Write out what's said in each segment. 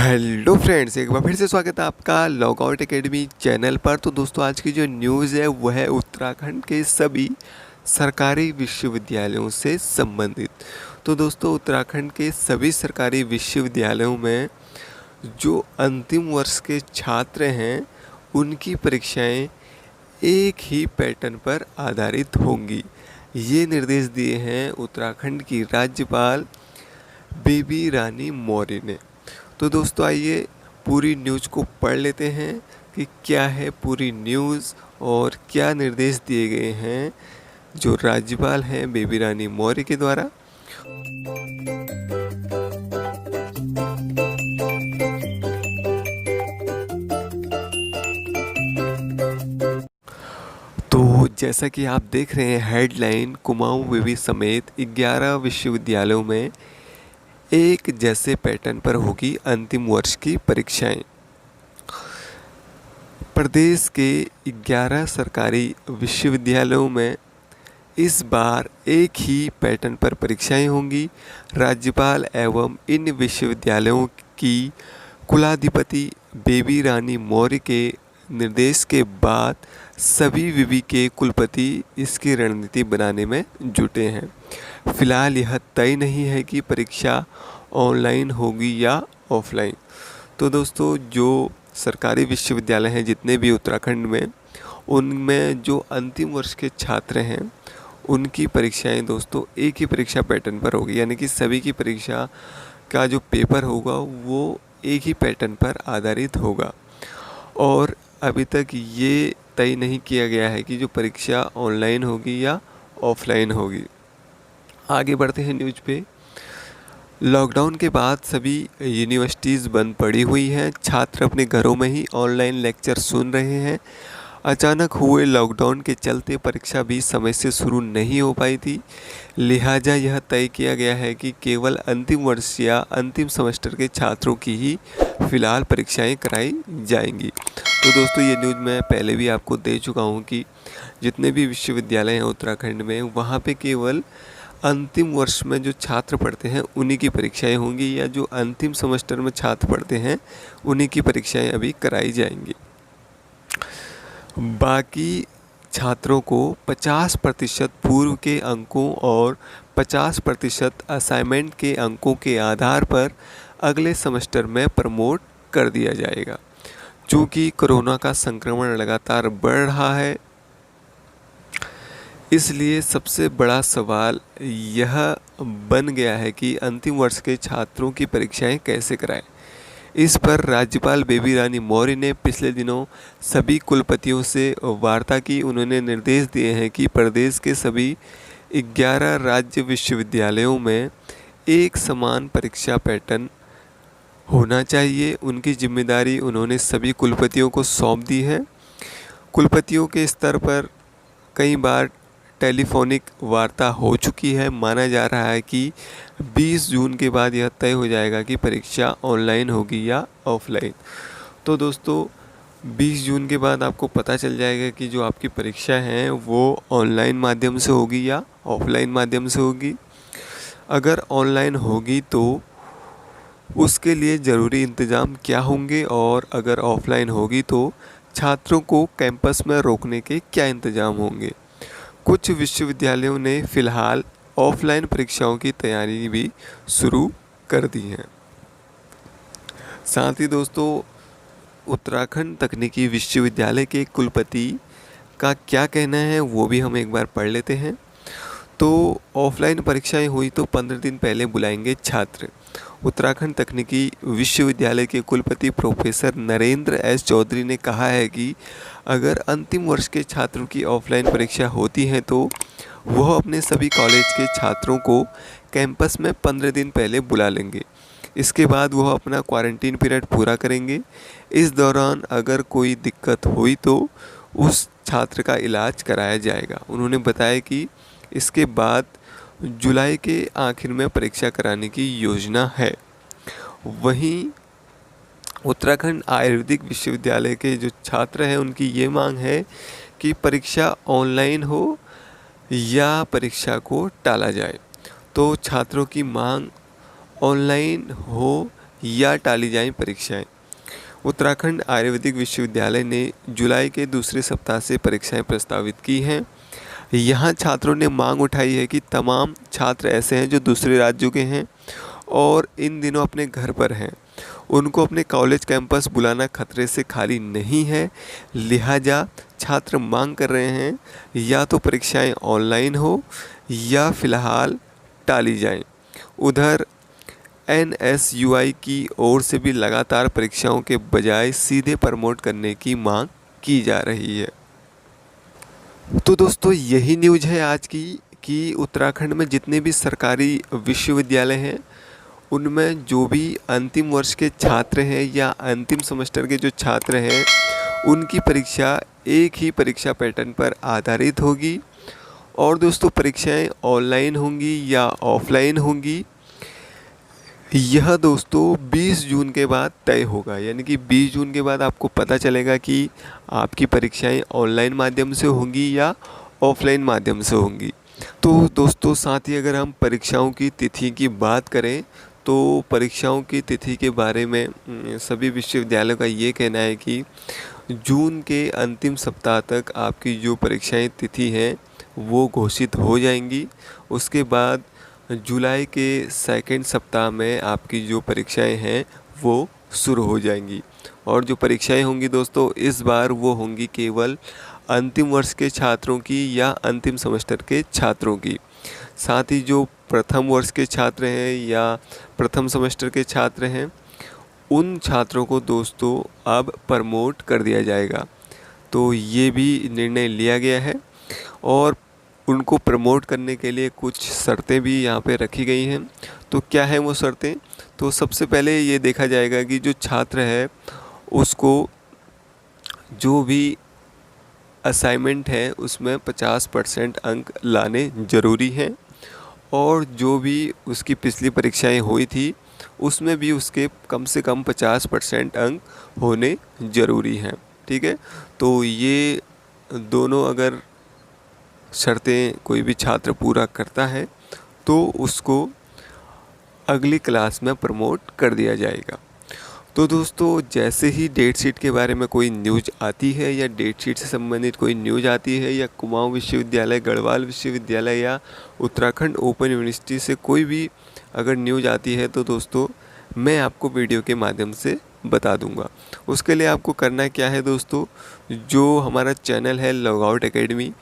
Hello friends, एक बार फिर से स्वागत है आपका लॉगआउट एकेडमी चैनल पर। तो दोस्तों, आज की जो न्यूज़ है वो है उत्तराखंड के सभी सरकारी विश्वविद्यालयों से संबंधित। तो दोस्तों, उत्तराखंड के सभी सरकारी विश्वविद्यालयों में जो अंतिम वर्ष के छात्र हैं उनकी परीक्षाएं एक ही पैटर्न पर आधारित होंगी। ये निर्देश दिए हैं उत्तराखंड की राज्यपाल बेबी रानी मौर्य ने। तो दोस्तों, आइए पूरी न्यूज़ को पढ़ लेते हैं कि क्या है पूरी न्यूज़ और क्या निर्देश दिए गए हैं जो राज्यपाल हैं बेबी रानी मौर्य के द्वारा। तो जैसा कि आप देख रहे हैं हेडलाइन, कुमाऊं विवि समेत 11 विश्वविद्यालयों में एक जैसे पैटर्न पर होगी अंतिम वर्ष की परीक्षाएं। प्रदेश के 11 सरकारी विश्वविद्यालयों में इस बार एक ही पैटर्न पर परीक्षाएं होंगी। राज्यपाल एवं इन विश्वविद्यालयों की कुलाधिपति बेबी रानी मौर्य के निर्देश के बाद सभी विवि के कुलपति इसकी रणनीति बनाने में जुटे हैं। फिलहाल यह तय नहीं है कि परीक्षा ऑनलाइन होगी या ऑफलाइन। तो दोस्तों, जो सरकारी विश्वविद्यालय हैं जितने भी उत्तराखंड में, उनमें जो अंतिम वर्ष के छात्र हैं उनकी परीक्षाएं दोस्तों एक ही परीक्षा पैटर्न पर होगी, यानी कि सभी की परीक्षा का जो पेपर होगा वो एक ही पैटर्न पर आधारित होगा। और अभी तक ये तय नहीं किया गया है कि जो परीक्षा ऑनलाइन होगी या ऑफलाइन होगी। आगे बढ़ते हैं न्यूज़ पे। लॉकडाउन के बाद सभी यूनिवर्सिटीज़ बंद पड़ी हुई हैं। छात्र अपने घरों में ही ऑनलाइन लेक्चर सुन रहे हैं। अचानक हुए लॉकडाउन के चलते परीक्षा भी समय से शुरू नहीं हो पाई थी। लिहाजा यह तय किया गया है कि केवल अंतिम वर्ष या अंतिम सेमेस्टर के छात्रों की ही फ़िलहाल परीक्षाएं कराई जाएंगी। तो दोस्तों, ये न्यूज़ मैं पहले भी आपको दे चुका हूँ कि जितने भी विश्वविद्यालय हैं उत्तराखंड में, वहाँ पे केवल अंतिम वर्ष में जो छात्र पढ़ते हैं उन्हीं की परीक्षाएं होंगी, या जो अंतिम सेमेस्टर में छात्र पढ़ते हैं उन्हीं की परीक्षाएं अभी कराई जाएंगी। बाकी छात्रों को 50% पूर्व के अंकों और 50% असाइनमेंट के अंकों के आधार पर अगले सेमेस्टर में प्रमोट कर दिया जाएगा। चूँकि कोरोना का संक्रमण लगातार बढ़ रहा है, इसलिए सबसे बड़ा सवाल यह बन गया है कि अंतिम वर्ष के छात्रों की परीक्षाएं कैसे कराएं। इस पर राज्यपाल बेबी रानी मौर्य ने पिछले दिनों सभी कुलपतियों से वार्ता की। उन्होंने निर्देश दिए हैं कि प्रदेश के सभी 11 राज्य विश्वविद्यालयों में एक समान परीक्षा पैटर्न होना चाहिए। उनकी जिम्मेदारी उन्होंने सभी कुलपतियों को सौंप दी है। कुलपतियों के स्तर पर कई बार टेलीफोनिक वार्ता हो चुकी है। माना जा रहा है कि 20 जून के बाद यह तय हो जाएगा कि परीक्षा ऑनलाइन होगी या ऑफलाइन। तो दोस्तों, 20 जून के बाद आपको पता चल जाएगा कि जो आपकी परीक्षा है वो ऑनलाइन माध्यम से होगी या ऑफलाइन माध्यम से होगी। अगर ऑनलाइन होगी तो उसके लिए ज़रूरी इंतज़ाम क्या होंगे, और अगर ऑफलाइन होगी तो छात्रों को कैंपस में रोकने के क्या इंतज़ाम होंगे। कुछ विश्वविद्यालयों ने फ़िलहाल ऑफलाइन परीक्षाओं की तैयारी भी शुरू कर दी है। साथ ही दोस्तों, उत्तराखंड तकनीकी विश्वविद्यालय के कुलपति का क्या कहना है वो भी हम एक बार पढ़ लेते हैं। तो ऑफलाइन परीक्षाएं हुई तो 15 दिन पहले बुलाएंगे छात्र। उत्तराखंड तकनीकी विश्वविद्यालय के कुलपति प्रोफेसर नरेंद्र एस चौधरी ने कहा है कि अगर अंतिम वर्ष के छात्रों की ऑफलाइन परीक्षा होती है तो वह अपने सभी कॉलेज के छात्रों को कैंपस में 15 दिन पहले बुला लेंगे। इसके बाद वह अपना क्वारंटीन पीरियड पूरा करेंगे। इस दौरान अगर कोई दिक्कत हुई तो उस छात्र का इलाज कराया जाएगा। उन्होंने बताया कि इसके बाद जुलाई के आखिर में परीक्षा कराने की योजना है। वहीं उत्तराखंड आयुर्वेदिक विश्वविद्यालय के जो छात्र हैं उनकी ये मांग है कि परीक्षा ऑनलाइन हो या परीक्षा को टाला जाए। तो छात्रों की मांग ऑनलाइन हो या टाली जाएं परीक्षाएं। उत्तराखंड आयुर्वेदिक विश्वविद्यालय ने जुलाई के दूसरे सप्ताह से परीक्षाएं प्रस्तावित की हैं। यहाँ छात्रों ने मांग उठाई है कि तमाम छात्र ऐसे हैं जो दूसरे राज्यों के हैं और इन दिनों अपने घर पर हैं, उनको अपने कॉलेज कैंपस बुलाना खतरे से खाली नहीं है। लिहाजा छात्र मांग कर रहे हैं या तो परीक्षाएं ऑनलाइन हो या फ़िलहाल टाली जाएं। उधर NSUI की ओर से भी लगातार परीक्षाओं के बजाय सीधे प्रमोट करने की मांग की जा रही है। तो दोस्तों यही न्यूज़ है आज की कि उत्तराखंड में जितने भी सरकारी विश्वविद्यालय हैं उनमें जो भी अंतिम वर्ष के छात्र हैं या अंतिम सेमेस्टर के जो छात्र हैं उनकी परीक्षा एक ही परीक्षा पैटर्न पर आधारित होगी। और दोस्तों परीक्षाएं ऑनलाइन होंगी या ऑफलाइन होंगी यह दोस्तों 20 जून के बाद तय होगा, यानी कि 20 जून के बाद आपको पता चलेगा कि आपकी परीक्षाएं ऑनलाइन माध्यम से होंगी या ऑफलाइन माध्यम से होंगी। तो दोस्तों साथ ही अगर हम परीक्षाओं की तिथि की बात करें तो परीक्षाओं की तिथि के बारे में सभी विश्वविद्यालयों का ये कहना है कि जून के अंतिम सप्ताह तक आपकी जो परीक्षाएं तिथि हैं वो घोषित हो जाएंगी। उसके बाद जुलाई के सेकंड सप्ताह में आपकी जो परीक्षाएं हैं वो शुरू हो जाएंगी। और जो परीक्षाएं होंगी दोस्तों इस बार वो होंगी केवल अंतिम वर्ष के छात्रों की या अंतिम सेमेस्टर के छात्रों की। साथ ही जो प्रथम वर्ष के छात्र हैं या प्रथम सेमेस्टर के छात्र हैं उन छात्रों को दोस्तों अब प्रमोट कर दिया जाएगा। तो ये भी निर्णय लिया गया है और उनको प्रमोट करने के लिए कुछ शर्तें भी यहाँ पे रखी गई हैं। तो क्या है वो शर्तें? तो सबसे पहले ये देखा जाएगा कि जो छात्र है उसको जो भी असाइनमेंट है उसमें 50% अंक लाने ज़रूरी हैं और जो भी उसकी पिछली परीक्षाएं हुई थी उसमें भी उसके कम से कम 50% अंक होने ज़रूरी हैं। ठीक है, तो ये दोनों अगर शर्तें कोई भी छात्र पूरा करता है तो उसको अगली क्लास में प्रमोट कर दिया जाएगा। तो दोस्तों जैसे ही डेट शीट के बारे में कोई न्यूज़ आती है या डेट शीट से संबंधित कोई न्यूज़ आती है या कुमाऊं विश्वविद्यालय, गढ़वाल विश्वविद्यालय या उत्तराखंड ओपन यूनिवर्सिटी से कोई भी अगर न्यूज़ आती है तो दोस्तों मैं आपको वीडियो के माध्यम से बता दूंगा। उसके लिए आपको करना क्या है दोस्तों, जो हमारा चैनल है लॉगआउट एकेडमी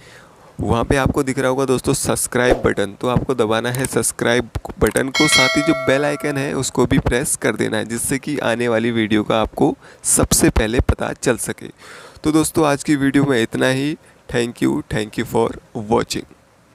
वहाँ पे आपको दिख रहा होगा दोस्तों सब्सक्राइब बटन, तो आपको दबाना है सब्सक्राइब बटन को। साथ ही जो बेल आइकन है उसको भी प्रेस कर देना है जिससे कि आने वाली वीडियो का आपको सबसे पहले पता चल सके। तो दोस्तों आज की वीडियो में इतना ही। Thank you for watching.